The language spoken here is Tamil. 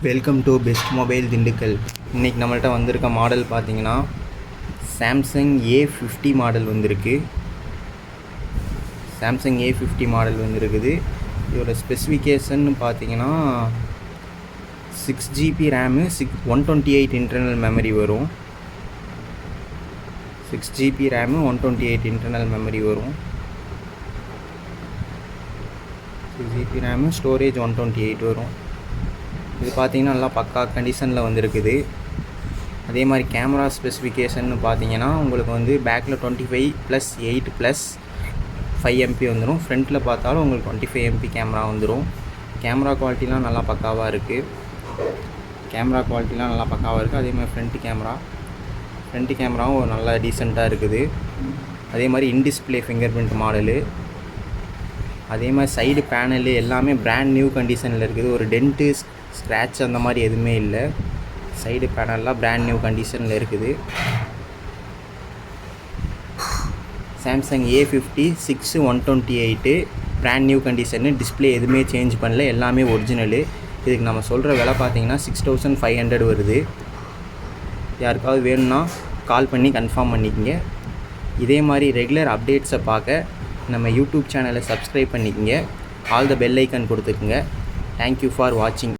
Welcome to best mobile Dindigul. இன்றைக்கி நம்மள்ட்ட வந்திருக்க மாடல் பார்த்தீங்கன்னா சாம்சங் A50 மாடல் வந்திருக்கு. சாம்சங் A50 மாடல் வந்திருக்குது. இதோட ஸ்பெசிஃபிகேஷன் பார்த்தீங்கன்னா 6GB ரேமு 128 இன்டர்னல் மெமரி வரும். 6GB ரேமு 128 இன்டர்னல் மெமரி வரும். 6GB ரேமு ஸ்டோரேஜ் 128 வரும். இது பார்த்தீங்கன்னா நல்லா பக்கா கண்டிஷனில் வந்துருக்குது. அதே மாதிரி கேமரா ஸ்பெசிஃபிகேஷன் பார்த்தீங்கன்னா உங்களுக்கு வந்து பேக்கில் 25+8+5 MP வந்துடும். ஃப்ரண்ட்டில் பார்த்தாலும் உங்களுக்கு 25 MP கேமரா வந்துடும். கேமரா குவாலிட்டிலாம் நல்லா பக்காவாக இருக்குது. அதே மாதிரி ஃப்ரண்ட் கேமராவும் நல்லா டீசெண்டாக இருக்குது. அதே மாதிரி இன்டிஸ்பிளே ஃபிங்கர் பிரிண்ட் மாடலு. அதே மாதிரி சைடு பேனலு எல்லாமே பிராண்ட் நியூ கண்டிஷனில் இருக்குது. ஒரு டென்ட்டு ஸ்க்ராட்ச் அந்த மாதிரி எதுவுமே இல்லை. சைடு பேனல்லாம் பிராண்ட் நியூ கண்டிஷனில் இருக்குது. Samsung A50 6/128 brand new condition. Display எதுவுமே சேஞ்ச் பண்ணல, எல்லாமே ஒரிஜினலு. இதுக்கு நம்ம சொல்கிற விலை பார்த்தீங்கன்னா 6500 வருது. யாருக்காவது வேணும்னா கால் பண்ணி கன்ஃபார்ம் பண்ணிக்கங்க. இதே மாதிரி ரெகுலர் அப்டேட்ஸை பார்க்க நம்ம யூடியூப் சேனலை சப்ஸ்கிரைப் பண்ணிக்கங்க. ஆல் த பெல் ஐக்கன் கொடுத்துக்குங்க. தேங்க்யூ ஃபார் வாட்சிங்.